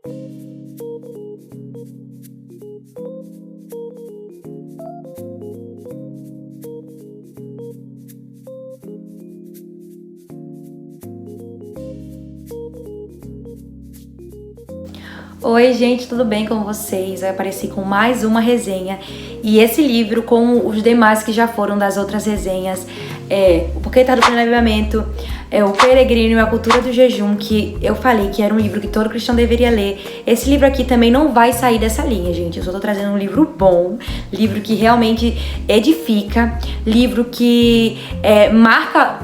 Oi gente, tudo bem com vocês? Eu apareci com mais uma resenha e esse livro, como os demais que já foram das outras resenhas, O Porquê do Pleno Avivamento, O Peregrino e a Cultura do Jejum, que eu falei que era um livro que todo cristão deveria ler. Esse livro aqui também não vai sair dessa linha, gente. Eu só tô trazendo um livro bom, livro que realmente edifica, livro que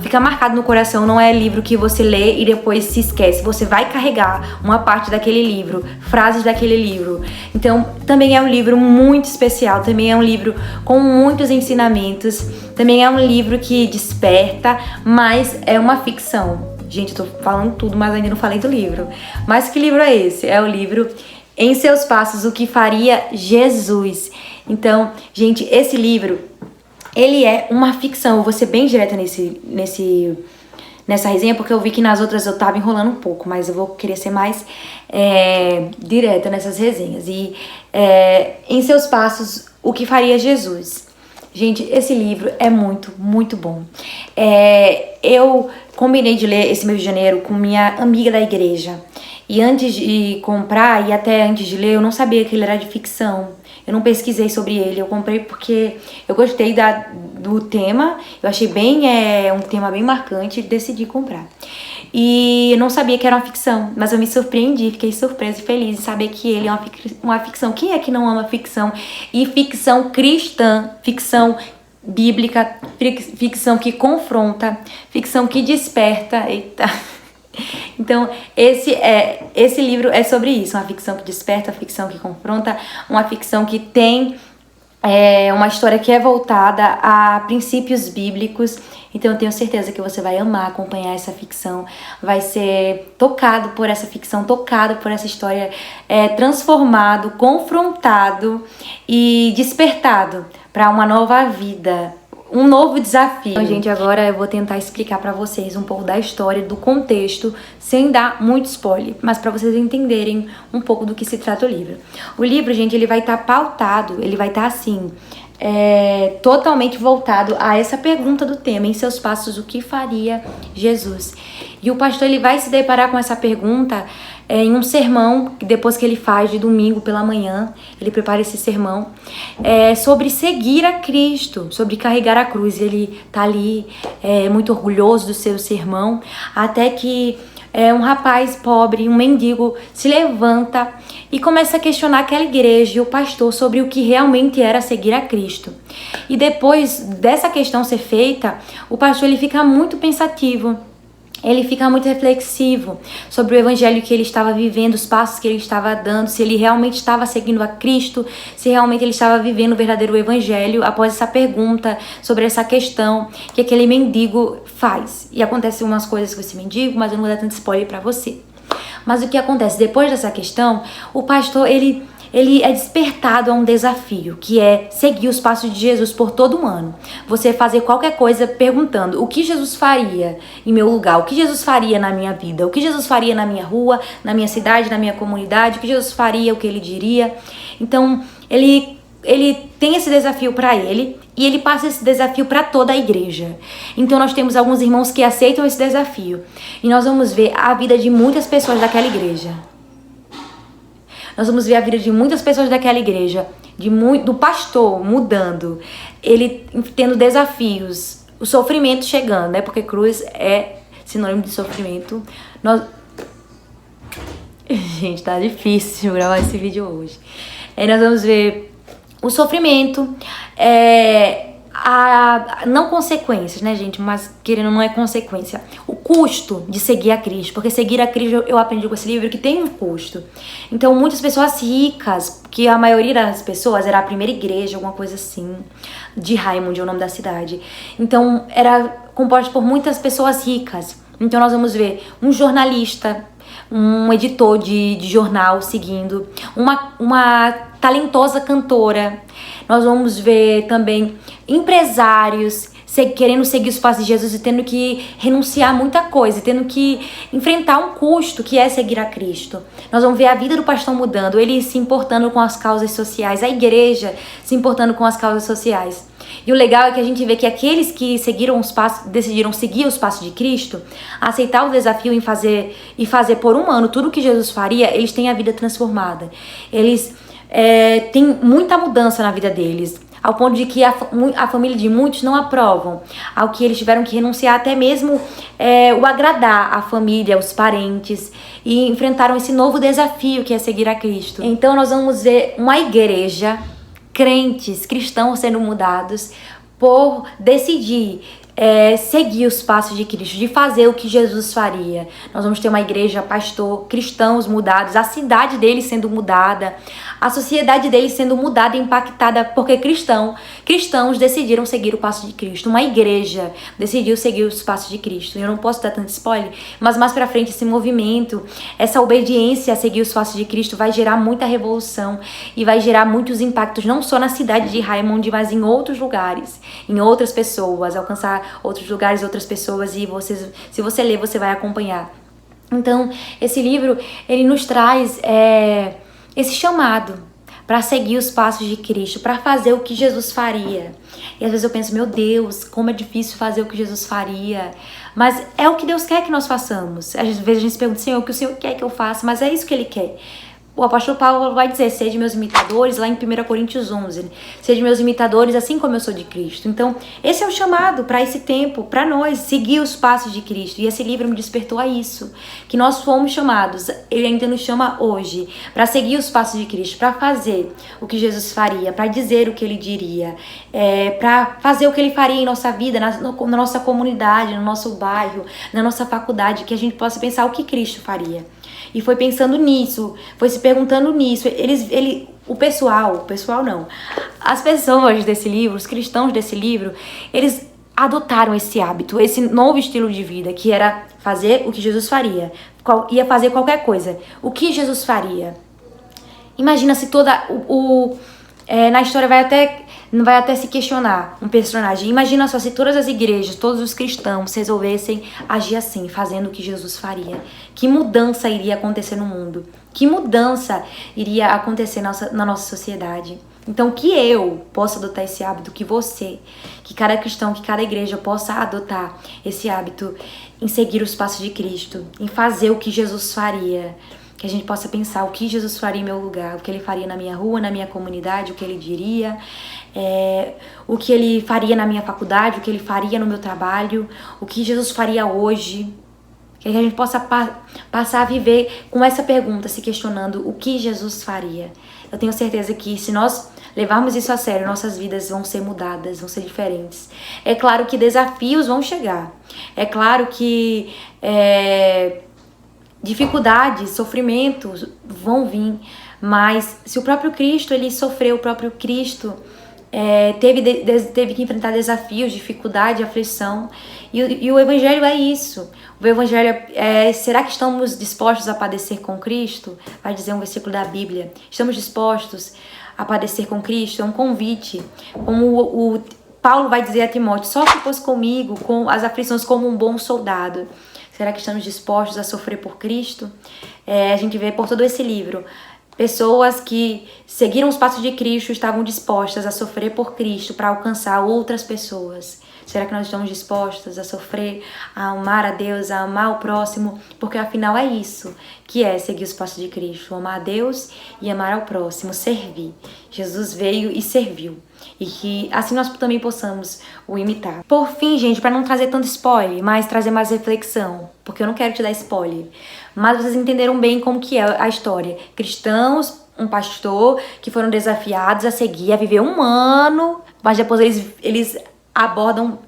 fica marcado no coração. Não é livro que você lê e depois se esquece. Você vai carregar uma parte daquele livro, frases daquele livro. Então, também é um livro muito especial, também é um livro com muitos ensinamentos, também é um livro que desperta, mas é uma ficção. Gente, eu tô falando tudo, mas ainda não falei do livro. Mas que livro é esse? É o livro Em Seus Passos, O que Faria Jesus. Então, gente, esse livro, ele é uma ficção. Eu vou ser bem direta nessa resenha, porque eu vi que nas outras eu tava enrolando um pouco, mas eu vou querer ser mais direta nessas resenhas. E Em Seus Passos, O que Faria Jesus. Gente, esse livro é muito, muito bom. Eu combinei de ler esse mês de janeiro com minha amiga da igreja. E antes de comprar, e até antes de ler, eu não sabia que ele era de ficção. Eu não pesquisei sobre ele, eu comprei porque eu gostei do tema. Eu achei um tema bem marcante e decidi comprar. E eu não sabia que era uma ficção, mas eu me surpreendi, fiquei surpresa e feliz em saber que ele é uma ficção. Quem é que não ama ficção? E ficção cristã, ficção bíblica, ficção que confronta, ficção que desperta. Eita! Então, esse livro é sobre isso, uma ficção que desperta, uma ficção que confronta, uma ficção que tem uma história que é voltada a princípios bíblicos. Então eu tenho certeza que você vai amar acompanhar essa ficção, vai ser tocado por essa ficção, tocado por essa história, transformado, confrontado e despertado para uma nova vida, um novo desafio. Então, gente, agora eu vou tentar explicar pra vocês um pouco da história, do contexto, sem dar muito spoiler, mas pra vocês entenderem um pouco do que se trata o livro. O livro, gente, ele vai estar pautado, ele vai estar assim, totalmente voltado a essa pergunta do tema: em seus passos, o que faria Jesus? E o pastor, ele vai se deparar com essa pergunta em um sermão, depois que ele faz de domingo pela manhã, ele prepara esse sermão, sobre seguir a Cristo, sobre carregar a cruz. Ele tá ali muito orgulhoso do seu sermão, até que um rapaz pobre, um mendigo, se levanta e começa a questionar aquela igreja e o pastor sobre o que realmente era seguir a Cristo. E depois dessa questão ser feita, o pastor, ele fica muito pensativo. Ele fica muito reflexivo sobre o evangelho que ele estava vivendo, os passos que ele estava dando, se ele realmente estava seguindo a Cristo, se realmente ele estava vivendo o verdadeiro evangelho, após essa pergunta sobre essa questão que aquele mendigo faz. E acontecem umas coisas com esse mendigo, mas eu não vou dar tanto spoiler pra você. Mas o que acontece depois dessa questão? O pastor, ele é despertado a um desafio, que é seguir os passos de Jesus por todo um ano. Você fazer qualquer coisa perguntando: o que Jesus faria em meu lugar? O que Jesus faria na minha vida? O que Jesus faria na minha rua, na minha cidade, na minha comunidade? O que Jesus faria, o que ele diria? Então, ele tem esse desafio para ele e ele passa esse desafio para toda a igreja. Então nós temos alguns irmãos que aceitam esse desafio e nós vamos ver a vida de muitas pessoas daquela igreja. Nós vamos ver a vida de muitas pessoas daquela igreja, do pastor mudando, ele tendo desafios, o sofrimento chegando, né? Porque cruz é sinônimo de sofrimento. Gente, tá difícil gravar esse vídeo hoje. Nós vamos ver o sofrimento, não consequências, né, gente? Mas querendo, não é consequência. O custo de seguir a Cristo. Porque seguir a Cristo, eu aprendi com esse livro que tem um custo. Então, muitas pessoas ricas, que a maioria das pessoas era a primeira igreja, alguma coisa assim, de Raymond, é o nome da cidade. Então, era composto por muitas pessoas ricas. Então, nós vamos ver um jornalista, um editor de jornal seguindo, uma talentosa cantora. Nós vamos ver também empresários querendo seguir os passos de Jesus e tendo que renunciar a muita coisa, tendo que enfrentar um custo que é seguir a Cristo. Nós vamos ver a vida do pastor mudando, ele se importando com as causas sociais, a igreja se importando com as causas sociais. E o legal é que a gente vê que aqueles que decidiram seguir os passos de Cristo, aceitar o desafio em fazer por um ano tudo o que Jesus faria, eles têm a vida transformada. Eles têm muita mudança na vida deles, ao ponto de que a família de muitos não aprovam, ao que eles tiveram que renunciar até mesmo o agradar a família, os parentes, e enfrentaram esse novo desafio que é seguir a Cristo. Então nós vamos ver uma igreja, crentes, cristãos sendo mudados por decidir seguir os passos de Cristo, de fazer o que Jesus faria. Nós vamos ter uma igreja, pastor, cristãos mudados, a cidade deles sendo mudada, a sociedade deles sendo mudada e impactada, porque cristãos decidiram seguir o passo de Cristo. Uma igreja decidiu seguir os passos de Cristo. Eu não posso dar tanto spoiler, mas mais pra frente esse movimento, essa obediência a seguir os passos de Cristo vai gerar muita revolução e vai gerar muitos impactos, não só na cidade de Raymond, mas em outros lugares, em outras pessoas, alcançar outros lugares, outras pessoas, e se você ler, você vai acompanhar. Então, esse livro, ele nos traz esse chamado para seguir os passos de Cristo, para fazer o que Jesus faria. E às vezes eu penso, meu Deus, como é difícil fazer o que Jesus faria. Mas é o que Deus quer que nós façamos. Às vezes a gente se pergunta, Senhor, o que o Senhor quer que eu faça? Mas é isso que Ele quer. O apóstolo Paulo vai dizer, sede meus imitadores, lá em 1 Coríntios 11, sede meus imitadores assim como eu sou de Cristo. Então, esse é o chamado para esse tempo, para nós, seguir os passos de Cristo. E esse livro me despertou a isso, que nós fomos chamados, ele ainda nos chama hoje, para seguir os passos de Cristo, para fazer o que Jesus faria, para dizer o que Ele diria, para fazer o que Ele faria em nossa vida, na nossa comunidade, no nosso bairro, na nossa faculdade, que a gente possa pensar o que Cristo faria. E foi pensando nisso, foi se perguntando nisso. O pessoal não. As pessoas desse livro, os cristãos desse livro, eles adotaram esse hábito, esse novo estilo de vida, que era fazer o que Jesus faria. Ia fazer qualquer coisa. O que Jesus faria? Imagina se na história vai até se questionar um personagem. Imagina só se todas as igrejas, todos os cristãos resolvessem agir assim, fazendo o que Jesus faria. Que mudança iria acontecer no mundo? Que mudança iria acontecer na nossa sociedade? Então, que eu possa adotar esse hábito, que você, que cada cristão, que cada igreja possa adotar esse hábito em seguir os passos de Cristo, em fazer o que Jesus faria. Que a gente possa pensar o que Jesus faria em meu lugar, o que Ele faria na minha rua, na minha comunidade, o que Ele diria, o que Ele faria na minha faculdade, o que Ele faria no meu trabalho, o que Jesus faria hoje. Que a gente possa passar a viver com essa pergunta, se questionando o que Jesus faria. Eu tenho certeza que se nós levarmos isso a sério, nossas vidas vão ser mudadas, vão ser diferentes. É claro que desafios vão chegar. É claro que dificuldades, sofrimentos vão vir, mas se o próprio Cristo, ele sofreu, o próprio Cristo teve que enfrentar desafios, dificuldade, aflição, e o Evangelho é isso. O Evangelho será que estamos dispostos a padecer com Cristo? Vai dizer um versículo da Bíblia. Estamos dispostos a padecer com Cristo? É um convite, como o Paulo vai dizer a Timóteo, sofre pois comigo, com as aflições como um bom soldado. Será que estamos dispostos a sofrer por Cristo? A gente vê por todo esse livro, pessoas que seguiram os passos de Cristo estavam dispostas a sofrer por Cristo para alcançar outras pessoas. Será que nós estamos dispostos a sofrer, a amar a Deus, a amar o próximo? Porque afinal é isso que é seguir os passos de Cristo, amar a Deus e amar ao próximo, servir. Jesus veio e serviu. E que assim nós também possamos o imitar. Por fim, gente, para não trazer tanto spoiler, mas trazer mais reflexão, porque eu não quero te dar spoiler, mas vocês entenderam bem como que é a história. Cristãos, um pastor que foram desafiados a seguir, a viver um ano, mas depois eles abordam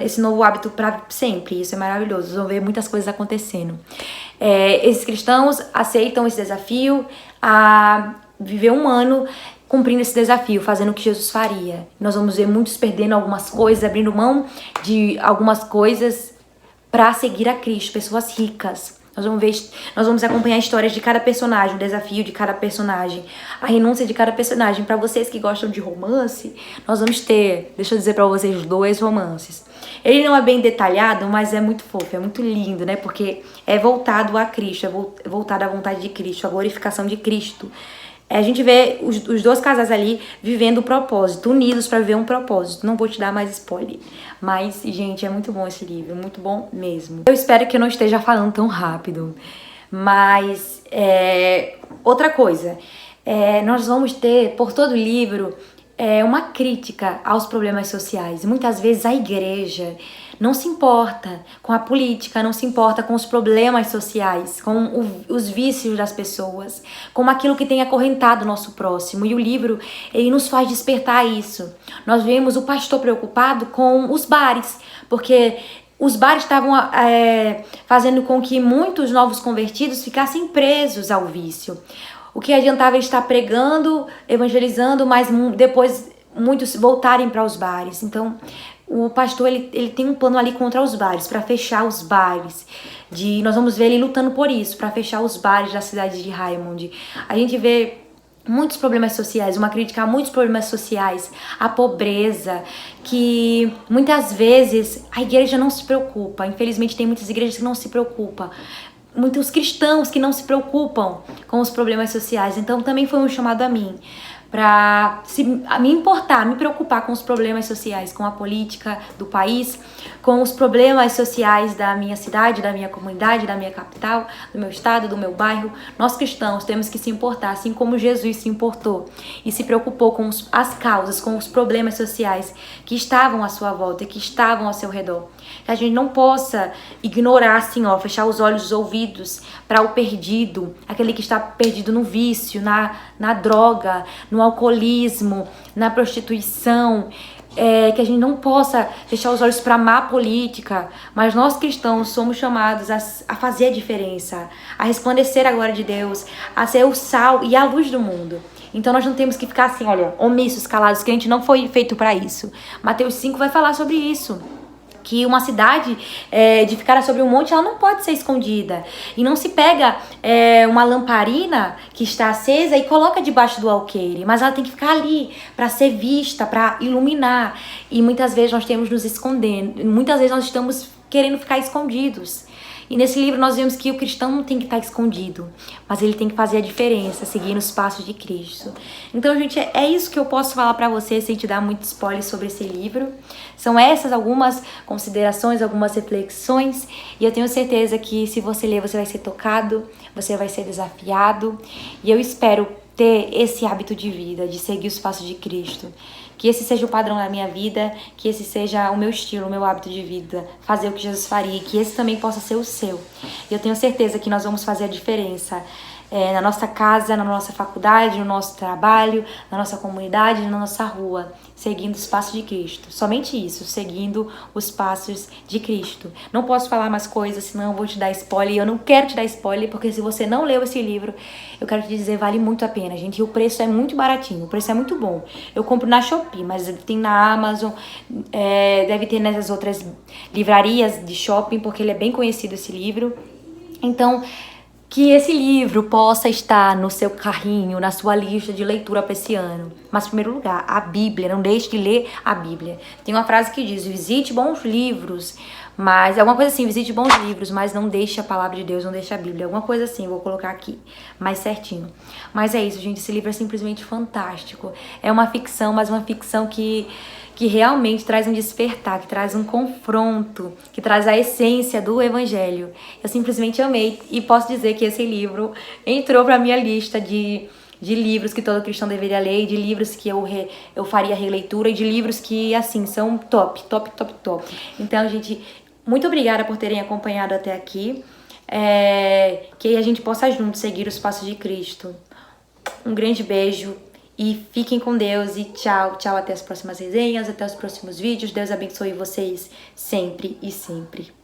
esse novo hábito para sempre. Isso é maravilhoso, vocês vão ver muitas coisas acontecendo. Esses cristãos aceitam esse desafio a viver um ano cumprindo esse desafio, fazendo o que Jesus faria. Nós vamos ver muitos perdendo algumas coisas, abrindo mão de algumas coisas para seguir a Cristo, pessoas ricas. Nós vamos acompanhar histórias de cada personagem, o desafio de cada personagem, a renúncia de cada personagem. Para vocês que gostam de romance, nós vamos ter, deixa eu dizer para vocês, 2 romances. Ele não é bem detalhado, mas é muito fofo, é muito lindo, né? Porque é voltado a Cristo, é voltado à vontade de Cristo, à glorificação de Cristo. A gente vê os 2 casais ali vivendo o propósito, unidos para viver um propósito. Não vou te dar mais spoiler, mas, gente, é muito bom esse livro, muito bom mesmo. Eu espero que eu não esteja falando tão rápido, mas outra coisa, nós vamos ter, por todo o livro, uma crítica aos problemas sociais. Muitas vezes a igreja não se importa com a política, não se importa com os problemas sociais, com os vícios das pessoas, com aquilo que tem acorrentado o nosso próximo. E o livro, ele nos faz despertar isso. Nós vemos o pastor preocupado com os bares, porque os bares estavam fazendo com que muitos novos convertidos ficassem presos ao vício. O que adiantava ele estar pregando, evangelizando, mas depois muitos voltarem para os bares. Então, o pastor ele tem um plano ali contra os bares, para fechar os bares. Nós vamos ver ele lutando por isso, para fechar os bares da cidade de Raymond. A gente vê muitos problemas sociais, uma crítica a muitos problemas sociais, a pobreza, que muitas vezes a igreja não se preocupa. Infelizmente tem muitas igrejas que não se preocupam. Muitos cristãos que não se preocupam com os problemas sociais. Então também foi um chamado a mim, para me importar, me preocupar com os problemas sociais, com a política do país, com os problemas sociais da minha cidade, da minha comunidade, da minha capital, do meu estado, do meu bairro. Nós cristãos temos que se importar, assim como Jesus se importou e se preocupou com as causas, com os problemas sociais que estavam à sua volta e que estavam ao seu redor. Que a gente não possa ignorar, assim, fechar os olhos e os ouvidos para o perdido, aquele que está perdido no vício, na droga, no alcoolismo, na prostituição. Que a gente não possa fechar os olhos para a má política, mas nós cristãos somos chamados a fazer a diferença, a resplandecer a glória de Deus, a ser o sal e a luz do mundo. Então nós não temos que ficar assim, omissos, calados, que a gente não foi feito para isso. Mateus 5 vai falar sobre isso. Que uma cidade edificada sobre um monte, ela não pode ser escondida. E não se pega uma lamparina que está acesa e coloca debaixo do alqueire, mas ela tem que ficar ali para ser vista, para iluminar. E muitas vezes nós temos nos escondendo, muitas vezes nós estamos querendo ficar escondidos. E nesse livro nós vemos que o cristão não tem que estar escondido, mas ele tem que fazer a diferença, seguindo os passos de Cristo. Então, gente, é isso que eu posso falar pra você sem te dar muito spoiler sobre esse livro. São essas algumas considerações, algumas reflexões, e eu tenho certeza que se você ler, você vai ser tocado, você vai ser desafiado, e eu espero ter esse hábito de vida, de seguir os passos de Cristo. Que esse seja o padrão da minha vida, que esse seja o meu estilo, o meu hábito de vida, fazer o que Jesus faria, que esse também possa ser o seu. E eu tenho certeza que nós vamos fazer a diferença na nossa casa, na nossa faculdade, no nosso trabalho, na nossa comunidade, na nossa rua, seguindo os passos de Cristo. Somente isso, seguindo os passos de Cristo. Não posso falar mais coisas, senão eu vou te dar spoiler. E eu não quero te dar spoiler, porque se você não leu esse livro, eu quero te dizer, vale muito a pena, gente. E o preço é muito baratinho, o preço é muito bom. Eu compro na Shopee, mas tem na Amazon, deve ter nessas outras livrarias de shopping, porque ele é bem conhecido, esse livro. Então, que esse livro possa estar no seu carrinho, na sua lista de leitura para esse ano. Mas, em primeiro lugar, a Bíblia. Não deixe de ler a Bíblia. Tem uma frase que diz, visite bons livros, mas... alguma coisa assim, visite bons livros, mas não deixe a palavra de Deus, não deixe a Bíblia. Alguma coisa assim, vou colocar aqui, mais certinho. Mas é isso, gente. Esse livro é simplesmente fantástico. É uma ficção, mas uma ficção que realmente traz um despertar, que traz um confronto, que traz a essência do Evangelho. Eu simplesmente amei e posso dizer que esse livro entrou para minha lista de livros que todo cristão deveria ler, de livros que eu faria releitura e de livros que, assim, são top. Então, gente, muito obrigada por terem acompanhado até aqui. Que a gente possa juntos seguir os passos de Cristo. Um grande beijo. E fiquem com Deus e tchau, tchau, até as próximas resenhas, até os próximos vídeos. Deus abençoe vocês sempre e sempre.